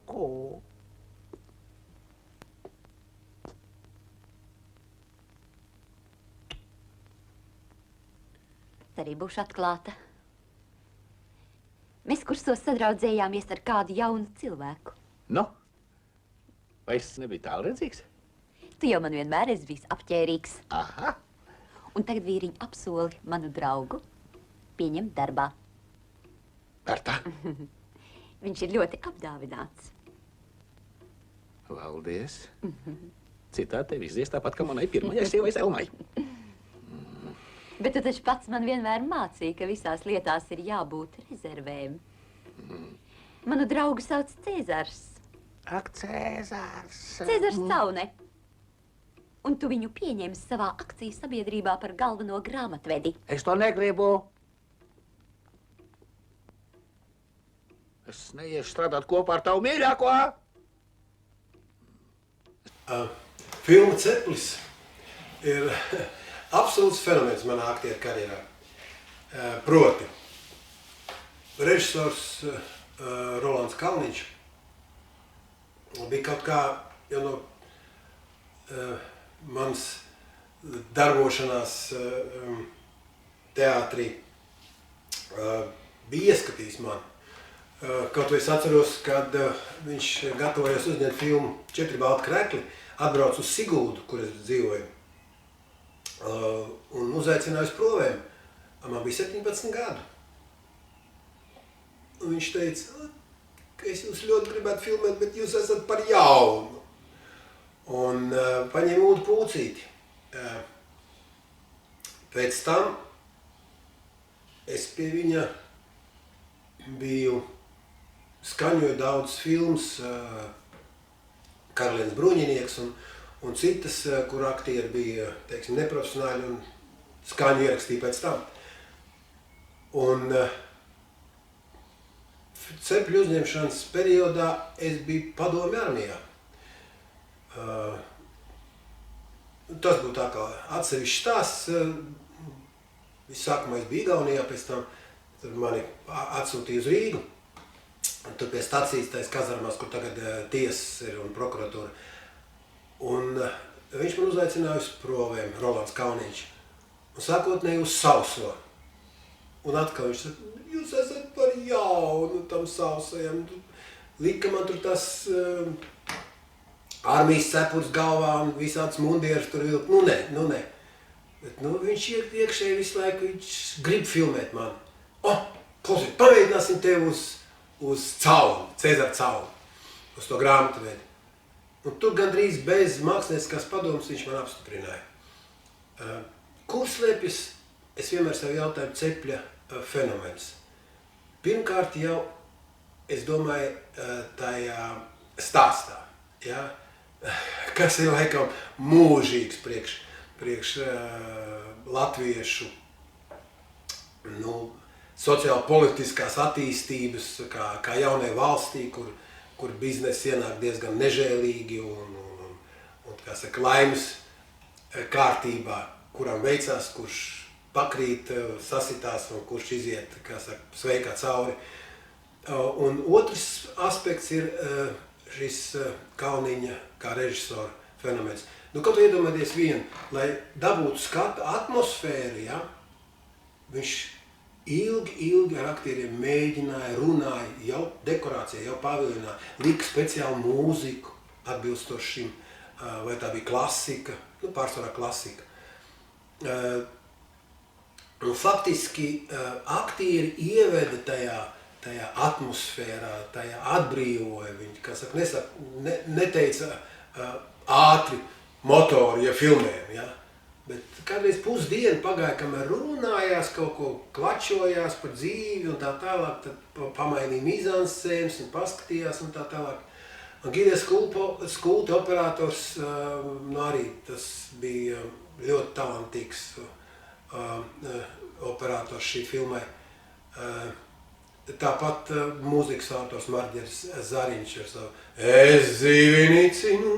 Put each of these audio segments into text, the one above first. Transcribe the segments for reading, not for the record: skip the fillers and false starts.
Ko? Arī būšu atklāta. Mēs kursos sadraudzējāmies ar kādu jaunu cilvēku. Nu? Vai es nebiju tālredzīgs? Tu jau man vienmēr esi bijis apķērīgs. Aha. Un tagad vīriņi apsoli manu draugu pieņemt darbā. Berta? Viņš ir ļoti apdāvināts. Paldies. Citādi tev izdies tāpat, kā manai pirmajai sievai Selmai. Bet tu taču pats man vienmēr mācīji, ka visās lietās ir jābūt rezervēm. Manu draugu sauc Cēzars. Ak, Cēzars. Cēzars Caune. Un tu viņu pieņēmi savā akciju sabiedrībā par galveno grāmatvedi. Es to negribu. Es neiešu strādāt kopā ar tavu mīļāko. Filma Ceplis ir absolūts fenomens manā aktieru karjerā. Proti, režisors Rolands Kalniņš bija kaut kā jau no mans darbošanās teātrī bija ieskatījis man. Kaut vai es atceros, kad viņš gatavojas uzņemt filmu 4 balti krekli, atbrauc uz Siguldu, kur es dzīvoju, un uzaicināju uz provēm. Man bija 17 gadu. Un viņš teica, ka es jūs ļoti gribētu filmēt, bet jūs esat par jaunu. Un paņēma Ūdu Pūcīti. Pēc tam es pie viņa biju skaņoju daudz filmas, Karalienes Bruņinieks un citas, kur aktieri bija, teiksim, neprofesionāļi un skaņu ierakstīja pēc tam. Un Cepļu uzņemšanas periodā es biju padomju armijā. Tas būtu tā kā atsevišķs stāsts. Sākumā es biju Igaunijā, pēc tam tur mani atsūtīja uz Rīgu. Un tur pie stacijas tais kazarmās, kur tagad tiesas ir un prokuratūra. Un viņš man uzaicināja uz provēm, Rolands Kalniņš. Un sākotnēji uz Sauso. Un atkal viņš saka, jūs esat par jaunu tam Sausajam. Lika man tur tas armijas cepurs galvā un visāds mundieris tur vilkt. Nu ne. Bet viņš iekšēji visu laiku, viņš grib filmēt mani. Klausiet, pamēģināsim tev uz Caunu, Cēzara Caunu, uz to grāmatvedi. Un tur gandrīz bez mākslinieckās padomas viņš man apstiprināja. Kur slēpjas, es vienmēr sev jautāju, Cepļa fenomens. Pirmkārt jau, es domāju, tajā stāstā, ja? Kas ir laikam mūžīgs priekš latviešu, sociāli-politiskās attīstības, kā jaunai valstī, kur biznesa ienāk diezgan nežēlīgi un kā saka, laimes kārtībā, kuram veicās, kurš pakrīt, sasitās un kurš iziet, kā saka, sveikā cauri. Un otrs aspekts ir šis Kalniņa kā režisora fenomens. Kaut iedomāties vienu, lai dabūtu skatu atmosfēru, ja, viņš ilgi ar aktieriem mēģināja, runāja, jau dekorācijā, jau paviljonā, lika speciālu mūziku atbilstoši šim, vai tā bija klasika, pārsvarā klasika. Un faktiski aktieri ieveda tajā atmosfērā, tajā atbrīvoja viņi, kā saka, neteica ātri motori, ja filmējam, ja. Bet kādreiz pusdienu pagāja, kamēr runājās, kaut ko klačojās par dzīvi un tā tālāk, tad pamainīja mizanscēnas un paskatījās un tā tālāk. Un Gides Skulta operators, arī tas bija ļoti talantīgs operators šī filmai. Tāpat mūzikas autors Marģeris Zariņš ar savu Es dzīvi nicinu,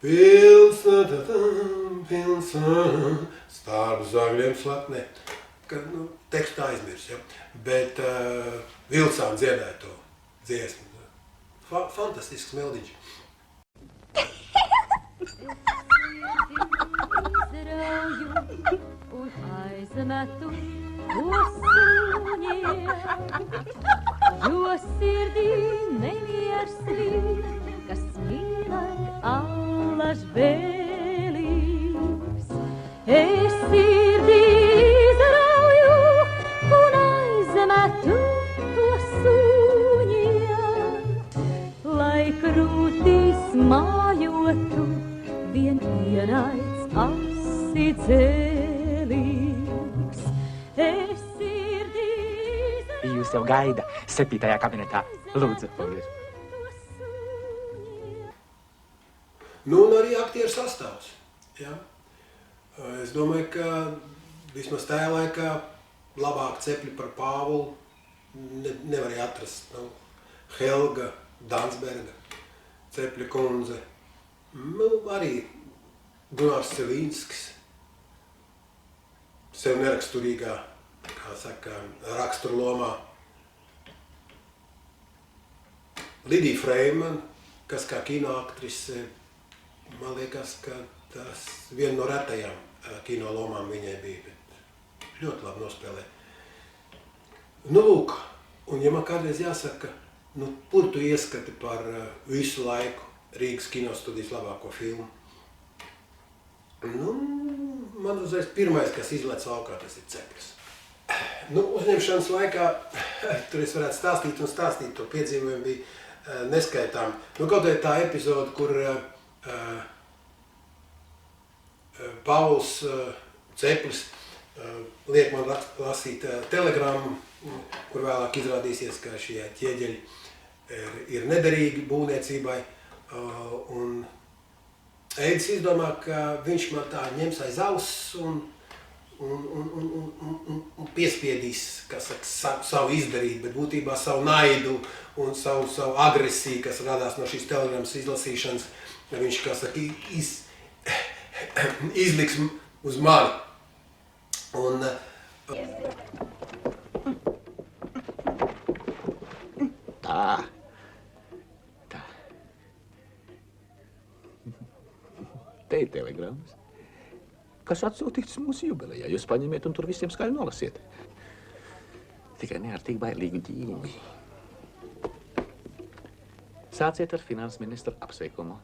pilns, starp zagļiem slapnē. Tekstu aizmirs, ja? Bet Vilcāni dziedāja to dziesmu. fantastisks meldiņš. Un aizmetu to suņiem, jo sirdī nemiers līd, kas mīlēt allaž vēlīgs. Es sirdī izrauju un aizmetu to suņiem, lai krūtīs mājotu vien vienaids asi dzēlīgs. Es sirdī izrauju. Jūs jau gaida 7. kabinetā. Lūdzu. Nu, un arī aktieru sastāvs. Ja? Es domāju, ka vismaz tajā laikā labāk cepļi par Pāvulu nevarēja atrast. Nu, Helga Dansberga, Cepļa kundze, nu, arī Gunārs Cilīnskis, sev neraksturīgā, kā saka, raksturlomā. Lidija Freimana, kas kā kinoaktrise, man liekas, ka tas viena no retajām kino lomām viņai bija, bet ļoti labi nospēlē. Nu, lūk, un ja man kādreiz jāsaka, nu, kur tu ieskati par visu laiku Rīgas kinostudijas labāko filmu? Nu, man uzreiz pirmais, kas izlec laukā, tas ir Ceplis. Nu, uzņemšanas laikā, tur es varētu stāstīt un stāstīt, to piedzīvojumu bija neskaitām. Nu, kaut vai tā epizode, kur Pauls Ceplis liek man lasīt telegrammu, kur vēlāk izrādīsies, ka šie ķieģeļi ir nederīgi būvniecībai. Un Eidis izdomā, ka viņš man tā ņems aiz auss un piespiedīs, kas saka, savu izdarīt, bet būtībā savu naidu un savu agresiju, kas radās no šīs telegrammas izlasīšanas, viņš, kā saka, izliks uz mani. Un Tā. Te ir telegrammas, kas atsūtīts mūsu jubilejā. Jūs paņemiet un tur visiem skaļi nolasiet. Tikai neārtīgi bailīgu ģīmi. Sāciet ar finanses ministra apsveikumu.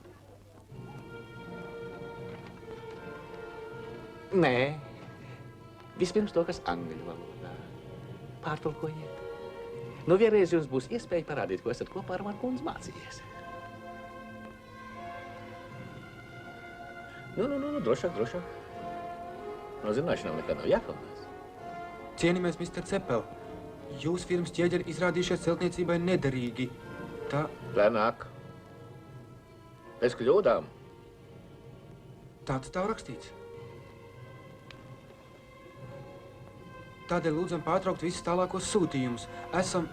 Nē. Vispirms to, kas angļu valodā. Pārtulkojiet. Nu, vienreiz jums būs iespēja parādīt, ko esat kopā ar manu kundzi mācījies. Nu, drošāk. No zināšanām nekā nav jākaunās. Cienījamies, Mr. Cepel. Jūsu firmas ķieģeļi izrādījušies celtniecībai nederīgi. Tā... Lēnāk. Bez kļūdām. Tāds tā rakstīts. Tādēļ lūdzam pārtraukt visus tālākos sūtījumus. Esam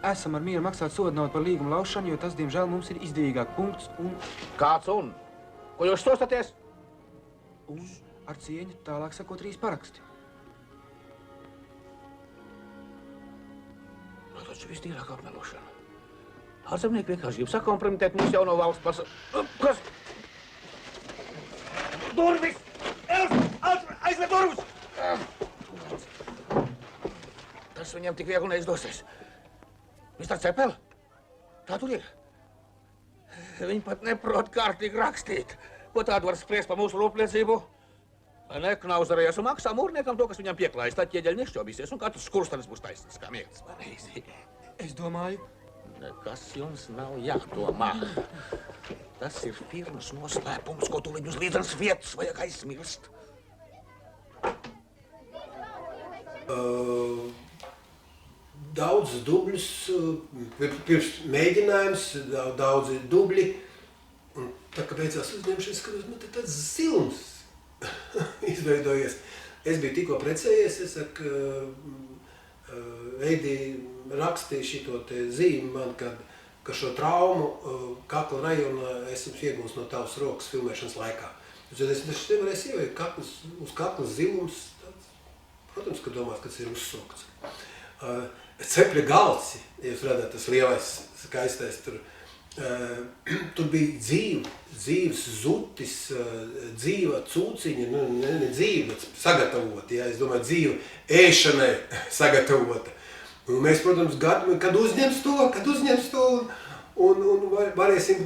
ar mieru maksāt sodu naudu par līgumu laušanu, jo tas, diemžēl, mums ir izdevīgāk. Punkts un... Kāds un? Ko jūs stostaties? Un ar cieņu tālāk sakot 3 paraksti. Taču vistīrāk apmelošana. Ārzemnieki vienkārši grib sakompromitēt mūsu jauno valsts par... Kas? Durvis! Aizver durvis! Tas viņam tik viegli neizdosies. Mr. Cepel, tā tur ir. Viņi pat neprot kārtīgi rakstīt. Ko tādu var spriest par mūsu rūpniecību? Neknauzarējas un maksā mūrniekam to, kas viņam pieklājas. Tad ķieģeļi nešķobīsies un katrs skurstanis būs taisnīgs kā miegls. Pareizi. Es domāju... Nekas jums nav jādomā. Tas ir firmas noslēpums, ko tūlīt uz līdzenas vietas vajag aizmirst. Daudz dubļus, pirms mēģinājums, daudzi dubļi. Un tā kā beidzās uzņemšanas, skatos, nu, tāds zilums izveidojies. Es biju tikko precējies, es saku, Eidī rakstīja šito te zīmi man, ka šo traumu kakla rajonā esmu iegūst no tavas rokas filmēšanas laikā. Es nevarēju ieveikt uz kaklas zilums, tāds, protams, ka domās, ka tas ir uzsokts. Cepļa galds, ja jūs redzat, tas lielais, skaistais tur tur bija dzīves zutis, dzīva cūciņa, ne dzīva, bet sagatavota, ja, es domāju, dzīva ēšanai sagatavota. Un mēs, protams, kad uzņems to, un varēsim,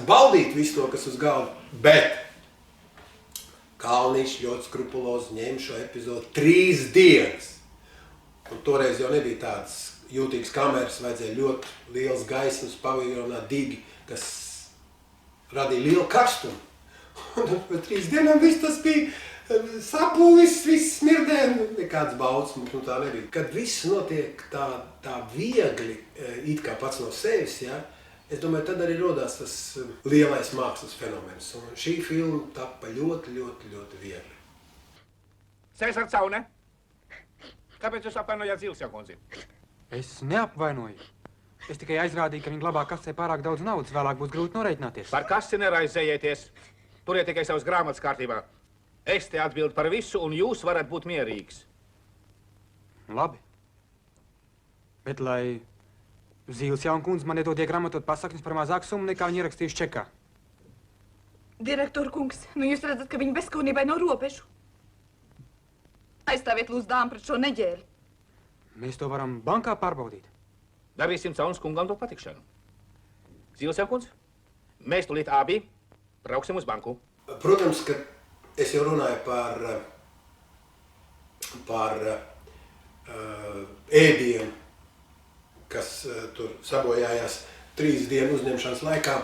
baudīt visu to, kas uz galda. Bet Kalniņš ļoti skrupulozi ņem šo epizodu 3 dienas. Un toreiz jau nebija tādas jūtīgas kameras, vajadzēja ļoti liels gaismas paviljonā digi, kas radīja lielu karstumu. Un pēc 3 dienām viss tas bija sapūvis, viss smirdē, nekāds bauds mums tā nebija. Kad viss notiek tā viegli, it kā pats no sevis, ja, es domāju, tad arī rodās tas lielais mākslas fenomens. Un šī filma tapa ļoti, ļoti, ļoti viegli. Cēsar Caune, kāpēc jūs apvainojāt Zilsja kundzi? Es neapvainoju. Es tikai aizrādīju, ka viņi glabā kasē pārāk daudz naudas, vēlāk būs grūti norēķināties. Par kasi neraizējieties. Turiet tikai savas grāmatas kārtībā. Es te atbildu par visu, un jūs varat būt mierīgs. Labi. Bet lai Zilsja un kundze man iedod iegramatot pasakņus par mazāku summu, nekā viņi ierakstījuši čekā. Direktor kungs, nu jūs redzat, ka viņi bezskaunībai nav robežu. Aizstāviet lūdzu dāmu pret šo neģēli. Mēs to varam bankā pārbaudīt. Darīsim Caunas kungam to patikšanu. Zilsja kundze, mēs tulīt abi brauksim uz banku. Protams, ka es jau runāju par ēdienu, kas tur sabojājās 3 dienu uzņemšanas laikā.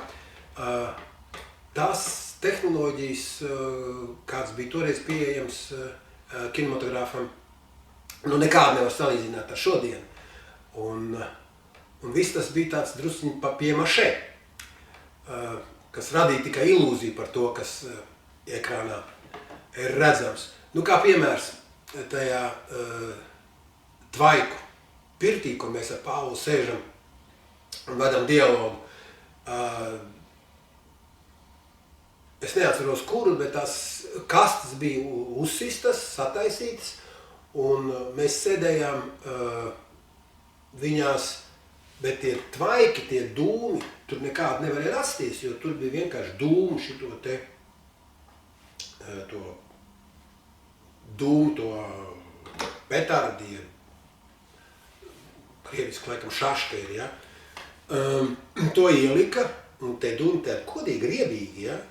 Tās tehnoloģijas, kāds bija toreiz pieejams kinematogrāfam, nu nekādi nevar salīdzināt ar šodien. Un viss tas bija tāds drusciņi papiemašē, kas radīja tikai ilūziju par to, kas ekrānā ir redzams. Nu, kā piemērs tajā tvaiku pirtī, kur mēs ar Pāvulu sēžam un vedam dialogu. Es neatceros kuru, bet tās kastes bija uzsistas, sataisītas, un mēs sēdējām viņās, bet tie tvaiki, tie dūmi, tur nekādi nevarēja rasties, jo tur bija vienkārši dūmu šito te, to dūmu, to petardie, krieviski laikam šaška ir, ja. To ielika, un te dūmi tādi kodīgi, riebīgi, ja,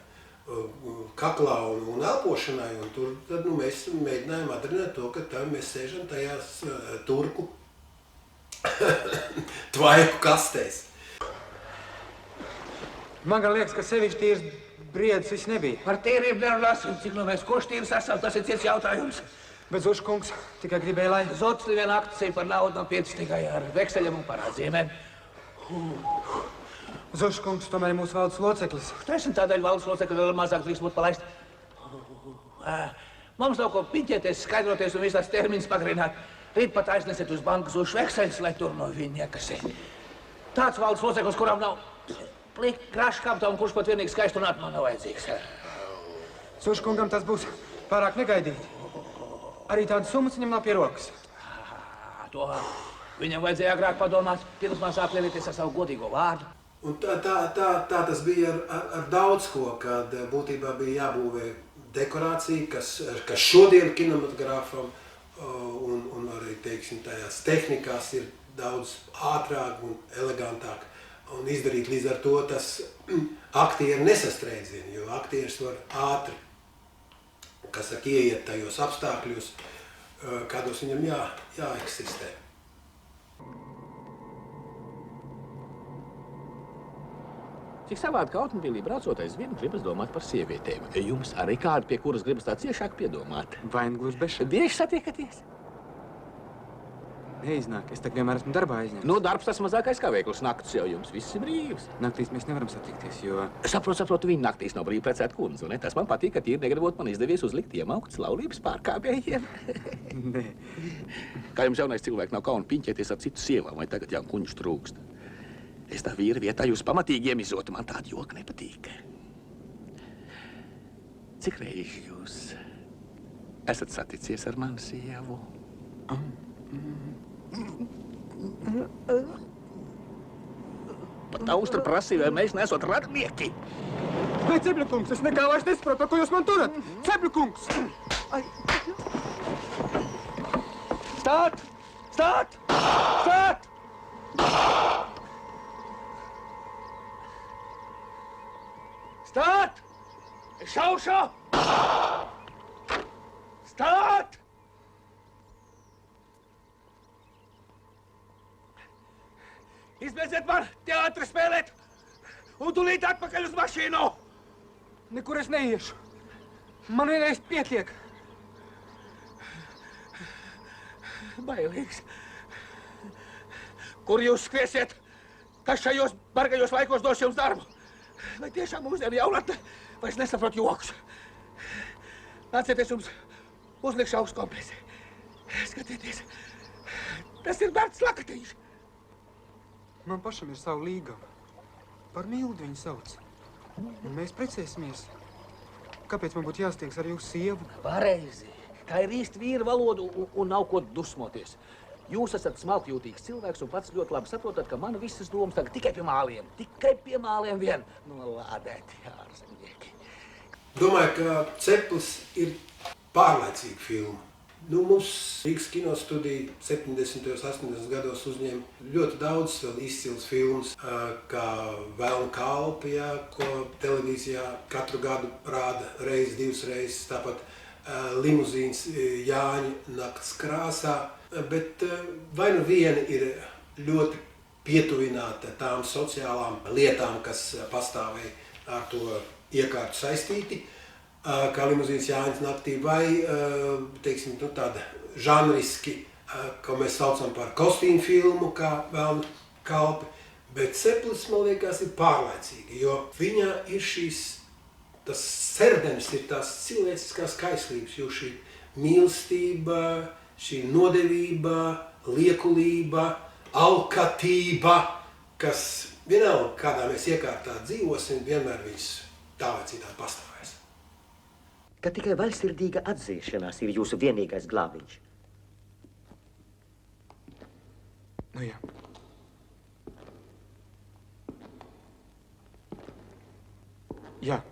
kaklā un elpošanai, un tur tad, nu, mēs mēģinājām atrināt to, ka tā mēs sēžam tajās turku tvaiku kastēs. Man gan liekas, ka sevišķi tīrs briedis viss nebija. Par tīrību nerunāsim, cik no mēs koštīras esam, tas ir cits jautājums. Bet Zuškungs tikai gribēja, lai... Zots viena akcija par naudu nav piedis tikai ar vekseļiem un parādzīmēm. Zuškungs tomēr ir mūsu valdes loceklis. Taisn tādēļ valdes locekļi vēl mazāk drīkst būt palaist. Mums nav ko piņķēties, skaidroties un visās termiņas pagarināt. Rīt pat aiznesiet uz banku Zušu vekseļus, lai tur no viņa iekasē. Tāds valdes loceklis, kuram nav plikt kraša kapta un kurš pat vienīgi skaistu un atman nav vajadzīgs. Zuškungam tas būs pārāk negaidīti. Arī tādas summas viņam nav pie rokas. To viņam vajadzēja agrāk padomāt, pirms man sāk lielīties ar savu godīgo vārdu. Un tā tas bija ar daudz ko, kad būtībā bija jābūvē dekorācija, kas šodien kinematogrāfam un arī, teiksim, tajās tehnikās ir daudz ātrāk un elegantāk. Un izdarīt līdz ar to tas aktieri nesastreidzina, jo aktieris var ātri, kas saka, ieiet tajos apstākļos, kādos viņam jāeksistē. Cik savādi, ka automobīlī braucot aizvien gribas domāt par sievietēm. Jums arī kādi, pie kuras gribas tā ciešāk piedomāt? Vai nu gluži bešana? Bieži satiekaties? Neiznāk, es tak vienmēr esmu darbā aizņemts. Nu, darbs tas mazākais kā veikls, naktis jau jums viss ir brīvs. Naktīs mēs nevaram satikties, jo... Saprotu, viņa naktīs nav brīvi precēt kundzi, un ne? Tas man patīk, ka tīri negribot man izdevies uzlikt iemauktas laulības pārkāpējiem. Nē. Kā jums jaunais cilvēks nav kauna piņķēties ar citu sievām, vai tagad jau kuņš trūkst? Es tā vīra vietā jūs pamatīgi iemizotu, man tāda joka nepatīk. Cik reizi jūs esat saticies ar manu sievu? Pat Austra prasīja, vai mēs nesot radnieki. Vai, Cepļa kungs, es nekā vairs nesaprotu, par ko jūs man turat? Cepļa kungs! Stāt! Stāt! Stāt! Stāt! Es šaušu! Stāt! Izbeidziet man teātri spēlēt un tūlīt atpakaļ uz mašīnu! Nekur es neiešu. Man vienreiz pietiek. Bailīgs. Kur jūs skriesiet? Kas šajos bargajos laikos dos jums darbu? Vai tiešām mūsdienu jaunatne vairs nesaprot jokus? Nācieties jums uzlikšu augstu kompresi. Skatieties, tas ir Berts Lakatīšs. Man pašam ir savu līgavu. Par Mildu viņu sauc. Un mēs precēsimies. Kāpēc man būtu jāstiegs ar jūsu sievu? Pareizi. Tā ir īsti vīra valoda un nav ko dusmoties. Jūs esat smalkjūtīgs cilvēks un pats ļoti labi saprotat, ka mana visas domas tagad tikai pie māliem. Tikai pie māliem vien nolādēti ārzemnieki. Domāju, ka Ceplis ir pārlaicīga filma. Mums Rīgas kinostudija 70. un 80. gados uzņēma ļoti daudz vēl izcils filmas, kā Velna kalpi, ko televīzijā katru gadu rāda reizi, divas reizes, tāpat Limuzīns Jāņa nakts krāsā, bet vai nu viena ir ļoti pietuvināta tām sociālām lietām, kas pastāvēja ar to iekārtu saistīti, kā Limuzīns Jāņas naktī, vai, teiksim, tāda žanriski, ko mēs saucam par kostīmu filmu, kā Velna kalpi, bet Ceplis, man liekas, ir pārlaicīga, jo viņa ir tas serdenis ir tās cilvēciskās kaislības, jo šī mīlestība, šī nodevība, liekulība, alkatība, kas vienalga, kādā mēs iekārtā dzīvosim, vienmēr viņas tā vai citādi pastāvēs. Ka tikai vaļsirdīga atzīšanās ir jūsu vienīgais glābiņš. Nu jā. Jā.